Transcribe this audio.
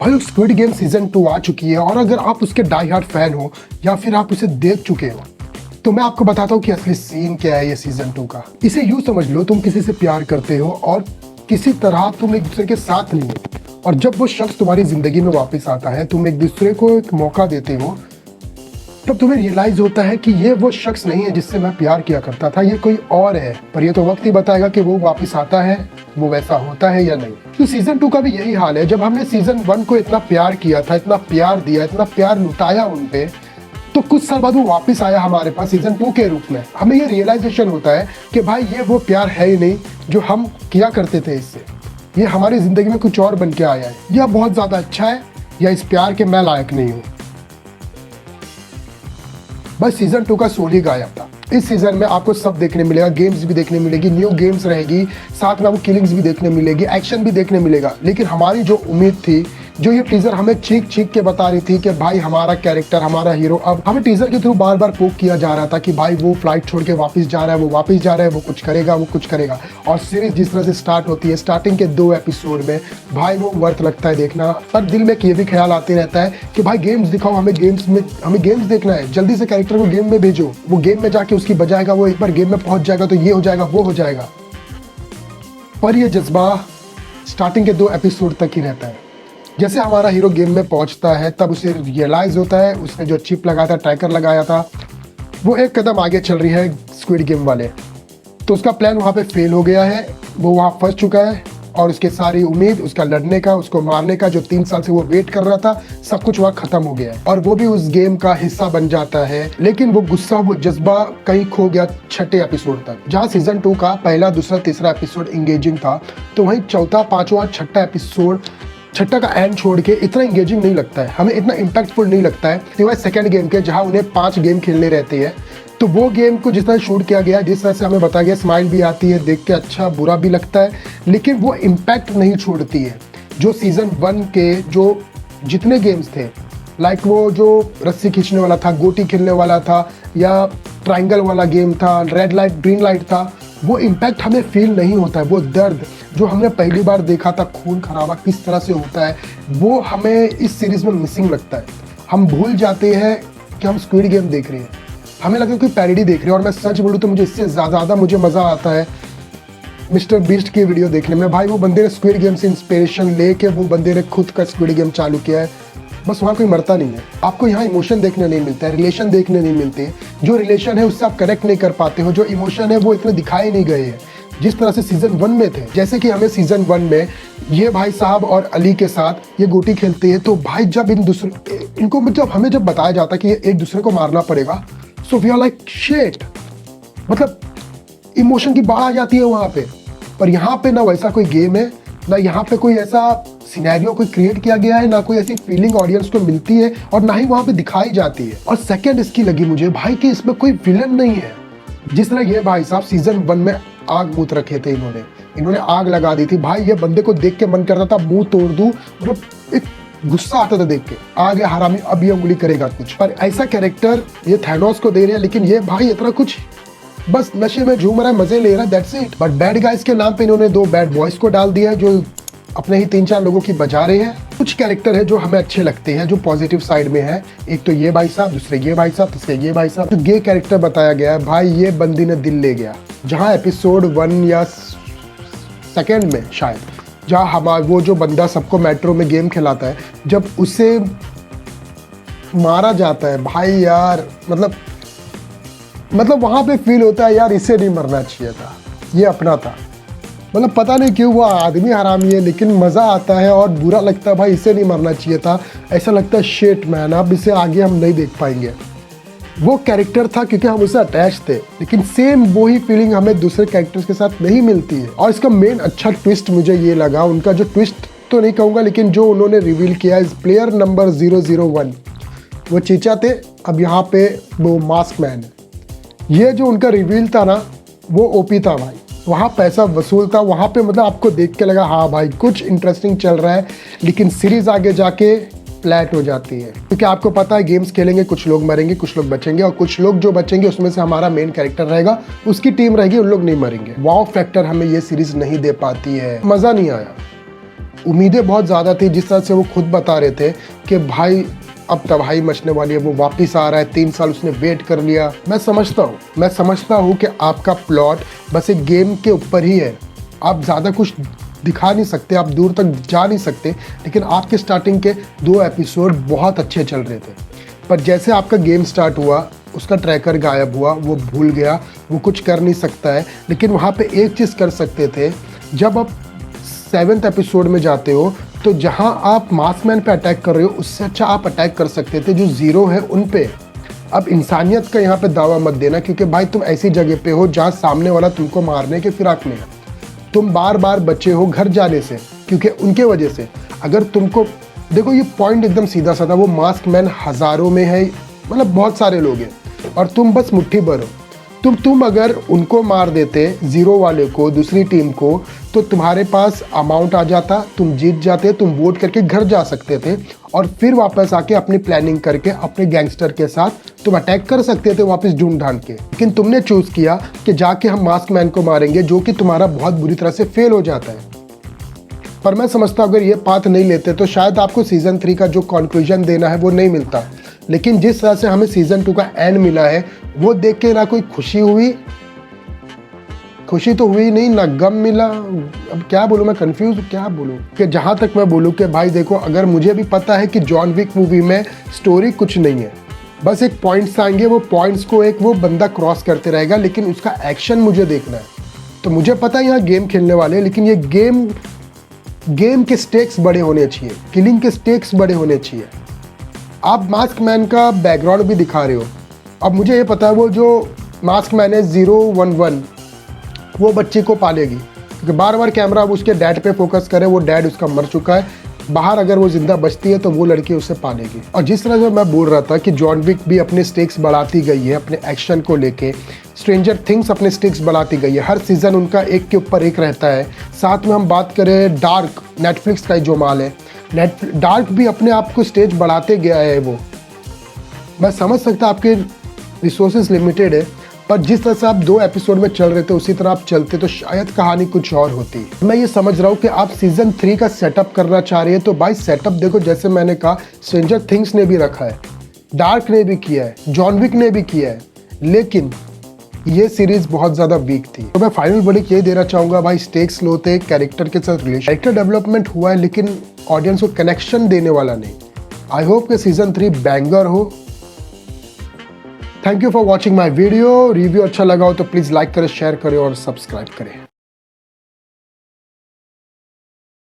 भाई squid game season 2 आ चुकी है और अगर आप उसके डाई हार्ड फैन हो या फिर आप उसे देख चुके हो तो मैं आपको बताता हूँ कि असली सीन क्या है ये सीजन 2 का। इसे यूँ समझ लो, तुम किसी से प्यार करते हो और किसी तरह तुम एक दूसरे के साथ नहीं हो, और जब वो शख्स तुम्हारी जिंदगी में वापस आता है, तुम एक दूसरे को एक मौका देते हो, तब तुम्हें रियलाइज होता है कि ये वो शख्स नहीं है जिससे मैं प्यार किया करता था, ये कोई और है। पर ये तो वक्त ही बताएगा कि वो वापस आता है, वो वैसा होता है या नहीं। तो सीजन 2 का भी यही हाल है। जब हमने सीजन 1 को इतना प्यार किया था, इतना प्यार दिया, इतना प्यार लुटाया उन पे, तो कुछ साल बाद वो वापस आया हमारे पास सीजन 2 के रूप में। हमें ये रियलाइजेशन होता है कि भाई ये वो प्यार है ही नहीं जो हम किया करते थे इससे, ये हमारी जिंदगी में कुछ और बन के आया है, या बहुत ज्यादा अच्छा है, या इस प्यार के मैं लायक नहीं हूँ। बस सीजन 2 का सोल ही गायब था। इस सीजन में आपको सब देखने मिलेगा, गेम्स भी देखने मिलेगी, न्यू गेम्स रहेगी, साथ में आपको किलिंग्स भी देखने मिलेगी, एक्शन भी देखने मिलेगा। लेकिन हमारी जो उम्मीद थी, जो ये टीजर हमें चीख चीख के बता रही थी कि भाई हमारा कैरेक्टर, हमारा हीरो, अब हमें टीजर के थ्रू बार बार पोक किया जा रहा था कि भाई वो फ्लाइट छोड़ के वापस जा रहा है, वो वापस जा रहा है, वो कुछ करेगा, वो कुछ करेगा। और सीरीज जिस तरह से स्टार्ट होती है, स्टार्टिंग के 2 एपिसोड में भाई वो वर्थ लगता है देखना। पर दिल में ये भी ख्याल आते रहता है कि भाई गेम्स दिखाओ, हमें गेम्स देखना है, जल्दी से कैरेक्टर को गेम में भेजो, वो गेम में जाके उसकी बजाएगा, वो एक बार गेम में पहुंच जाएगा तो ये हो जाएगा, वो हो जाएगा। पर ये जज्बा स्टार्टिंग के 2 एपिसोड तक ही रहता है। जैसे हमारा हीरो गेम में पहुंचता है तब उसे रियलाइज होता है उसने जो चिप लगाया था, ट्रैकर लगाया था, वो एक कदम आगे चल रही है स्क्विड गेम वाले। तो उसका प्लान वहाँ पे फेल हो गया है, वो वहाँ फंस चुका है और उसकी सारी उम्मीद, उसका लड़ने का, उसको मारने का, जो 3 साल से वो वेट कर रहा था, सब कुछ वहाँ खत्म हो गया है। और वो भी उस गेम का हिस्सा बन जाता है। लेकिन वो गुस्सा, वो जज्बा कहीं खो गया 6ठे एपिसोड तक। जहाँ सीजन 2 का पहला, दूसरा, तीसरा एपिसोड इंगेजिंग था, तो वहीं चौथा, पांचवा, छठा एपिसोड, छठा का एंड छोड़ के इतना इंगेजिंग नहीं लगता है, हमें इतना इम्पैक्टफुल नहीं लगता है सिवाय सेकंड गेम के, जहां उन्हें 5 गेम खेलने रहते हैं। तो वो गेम को जिस तरह शूट किया गया, जिस तरह से हमें बताया गया, स्माइल भी आती है, देख के अच्छा बुरा भी लगता है, लेकिन वो इम्पैक्ट नहीं छोड़ती है जो सीजन 1 के जो जितने गेम्स थे, लाइक वो जो रस्सी खींचने वाला था, गोटी खेलने वाला था, या ट्राइंगल वाला गेम था, रेड लाइट ग्रीन लाइट था, वो इम्पैक्ट हमें फील नहीं होता है। वो दर्द जो हमने पहली बार देखा था, खून खराबा किस तरह से होता है, वो हमें इस सीरीज में मिसिंग लगता है। हम भूल जाते हैं कि हम स्क्विड गेम देख रहे हैं, हमें लगता है कोई पैरोडी देख रहे हैं। और मैं सच बोलूँ तो मुझे इससे ज़्यादा मुझे मज़ा आता है मिस्टर बीस्ट की वीडियो देखने में। भाई वो बंदे ने स्क्विड गेम से इंस्पिरेशन लेके वो बंदे ने खुद का स्क्विड गेम चालू किया है। बस वहाँ कोई मरता नहीं है, आपको यहाँ इमोशन देखने नहीं मिलता है, रिलेशन देखने नहीं मिलते। जो रिलेशन है उससे आप कनेक्ट नहीं कर पाते हो, जो इमोशन है वो इतने दिखाए नहीं गए हैं जिस तरह से सीजन 1 में थे। जैसे कि हमें सीजन 1 में ये भाई साहब और अली के साथ ये गोटी खेलते हैं, तो भाई जब इनको जब हमें बताया जाता कि ये एक दूसरे को मारना पड़ेगा, so we are like shit, मतलब इमोशन की बाढ़ आ जाती है वहाँ पे। पर यहाँ पे ना वैसा कोई गेम है, ना यहाँ पे कोई ऐसा सिनेरियो कोई क्रिएट किया गया है, ना कोई ऐसी फीलिंग ऑडियंस को मिलती है, और ना ही वहाँ पे दिखाई जाती है। और सेकंड इसकी लगी मुझे भाई कि इसमें कोई विलन नहीं है। जिस तरह ये भाई साहब सीजन 1 में आग मूत रखे थे, इन्होंने आग लगा दी थी। भाई ये बंदे को देख के मन करता था मुंह तोड़ दूं, मतलब एक गुस्सा आता था देख के, आगे हरामी अब ये उंगली करेगा कुछ। पर ऐसा कैरेक्टर ये थैनोस को दे रहे हैं, लेकिन ये भाई इतना कुछ बस नशे में झूम रहा है, मजे ले रहा है, that's it. But bad guys के नाम पे इन्होंने 2 बैड बॉयज को डाल दिया है जो अपने ही 3-4 लोगों की बजा रहे हैं। कुछ कैरेक्टर है जो हमें अच्छे लगते हैं, जो पॉजिटिव साइड में है। एक तो ये भाई साहब, दूसरे ये भाई साहब, तीसरे ये भाई साहब। तो गे कैरेक्टर बताया गया है, भाई ये बंदी ने दिल ले गया। जहाँ एपिसोड 1 या सेकेंड में शायद, जहाँ हमारा वो जो बंदा सबको मेट्रो में गेम खिलाता है, जब उसे मारा जाता है, भाई यार मतलब वहाँ पे फील होता है यार इसे नहीं मरना चाहिए था, ये अपना था। मतलब पता नहीं क्यों वो आदमी हरामी है, लेकिन मज़ा आता है और बुरा लगता है, भाई इसे नहीं मरना चाहिए था। ऐसा लगता है शिट मैन, अब इसे आगे हम नहीं देख पाएंगे। वो कैरेक्टर था क्योंकि हम उससे अटैच थे, लेकिन सेम वही फीलिंग हमें दूसरे कैरेक्टर्स के साथ नहीं मिलती है। और इसका मेन अच्छा ट्विस्ट मुझे ये लगा, उनका जो ट्विस्ट तो नहीं कहूँगा, लेकिन जो उन्होंने रिवील किया इस प्लेयर नंबर 001, वो चीचा थे, अब यहाँ पे वो मास्क मैन है। ये जो उनका रिवील था ना, वो ओपी था भाई। वहाँ पैसा वसूल था, वहाँ पे मतलब आपको देख के लगा हाँ भाई कुछ इंटरेस्टिंग चल रहा है। लेकिन सीरीज आगे जाके फ्लैट हो जाती है, क्योंकि आपको पता है गेम्स खेलेंगे, कुछ लोग मरेंगे, कुछ लोग बचेंगे, और कुछ लोग जो बचेंगे उसमें से हमारा मेन कैरेक्टर रहेगा, उसकी टीम रहेगी, उन लोग नहीं मरेंगे। वाओ फैक्टर हमें ये सीरीज नहीं दे पाती है, मज़ा नहीं आया। उम्मीदें बहुत ज़्यादा थी। जिस तरह से वो खुद बता रहे थे कि भाई अब तबाही मचने वाली है, वो वापस आ रहा है, 3 साल उसने वेट कर लिया। मैं समझता हूँ कि आपका प्लॉट बस एक गेम के ऊपर ही है, आप ज़्यादा कुछ दिखा नहीं सकते, आप दूर तक जा नहीं सकते। लेकिन आपके स्टार्टिंग के 2 एपिसोड बहुत अच्छे चल रहे थे, पर जैसे आपका गेम स्टार्ट हुआ उसका ट्रैकर गायब हुआ, वो भूल गया, वो कुछ कर नहीं सकता है। लेकिन वहाँ पे एक चीज़ कर सकते थे, जब आप 7th एपिसोड में जाते हो तो जहाँ आप मास्कमैन पे अटैक कर रहे हो उससे अच्छा आप अटैक कर सकते थे जो ज़ीरो है उन पे। अब इंसानियत का यहाँ पे दावा मत देना, क्योंकि भाई तुम ऐसी जगह पे हो जहाँ सामने वाला तुमको मारने के फिराक में है। तुम बार बार बचे हो घर जाने से, क्योंकि उनके वजह से अगर तुमको देखो, ये पॉइंट एकदम सीधा साधा, वो मास्कमैन हज़ारों में है, मतलब बहुत सारे लोग हैं और तुम बस मुट्ठी भर हो। तुम अगर उनको मार देते, ज़ीरो वाले को, दूसरी टीम को, तो तुम्हारे पास अमाउंट आ जाता, तुम जीत जाते, तुम वोट करके घर जा सकते थे और फिर वापस आके अपनी प्लानिंग करके अपने गैंगस्टर के साथ तुम अटैक कर सकते थे वापस ढूंढ ढांड के। लेकिन तुमने चूज़ किया कि जाके हम मास्कमैन को मारेंगे, जो कि तुम्हारा बहुत बुरी तरह से फेल हो जाता है। पर मैं समझता हूँ अगर ये पाथ नहीं लेते तो शायद आपको सीज़न 3 का जो कंक्लूजन देना है वो नहीं मिलता। लेकिन जिस तरह से हमें सीज़न 2 का एंड मिला है, वो देख के ना कोई खुशी तो हुई नहीं, ना गम मिला। अब क्या बोलूँ, मैं कंफ्यूज हूँ, क्या बोलूँ। कि जहाँ तक मैं बोलूँ कि भाई देखो, अगर मुझे भी पता है कि जॉन विक मूवी में स्टोरी कुछ नहीं है, बस एक पॉइंट्स आएंगे, वो पॉइंट्स को एक वो बंदा क्रॉस करते रहेगा, लेकिन उसका एक्शन मुझे देखना है। तो मुझे पता है यहाँ गेम खेलने वाले हैं, लेकिन ये गेम के स्टेक्स बड़े होने चाहिए, किलिंग के स्टेक्स बड़े होने चाहिए। आप मास्कमैन का बैकग्राउंड भी दिखा रहे हो। अब मुझे ये पता है वो जो मास्कमैन है 011, वो बच्चे को पालेगी, क्योंकि बार बार कैमरा अब उसके डैड पे फोकस करे, वो डैड उसका मर चुका है, बाहर अगर वो जिंदा बचती है तो वो लड़की उसे पालेगी। और जिस तरह से मैं बोल रहा था कि जॉन विक भी अपने स्टेक्स बढ़ाती गई है अपने एक्शन को लेके, स्ट्रेंजर थिंग्स अपने स्टेक्स बढ़ाती गई है, हर सीज़न उनका एक के ऊपर एक रहता है। साथ में हम बात करें डार्क, नेटफ्लिक्स का जो माल है, डार्क भी अपने आप को स्टेज बढ़ाते गया है। वो मैं समझ सकता आपके रिसोर्सेज लिमिटेड है, पर जिस तरह से आप 2 एपिसोड में चल रहे थे उसी तरह आप चलते तो शायद कहानी कुछ और होती। मैं ये समझ रहा हूँ कि आप सीज़न 3 का सेटअप करना चाह रही है, तो भाई सेटअप देखो, जैसे मैंने कहा स्ट्रेंजर थिंग्स ने भी रखा है, डार्क ने भी किया है, जॉन विक ने भी किया है, लेकिन ये सीरीज बहुत ज़्यादा वीक थी। तो मैं फाइनल वर्डिक्ट यही देना चाहूँगा भाई, स्टेक्स लो थे, कैरेक्टर के साथ रिलेशन, कैरेक्टर डेवलपमेंट हुआ है, लेकिन ऑडियंस को कनेक्शन देने वाला नहीं। आई होप कि सीज़न 3 बैंगर हो। Thank you for watching my video. Review अच्छा लगा हो तो प्लीज़ लाइक करें, शेयर करें और सब्सक्राइब करें।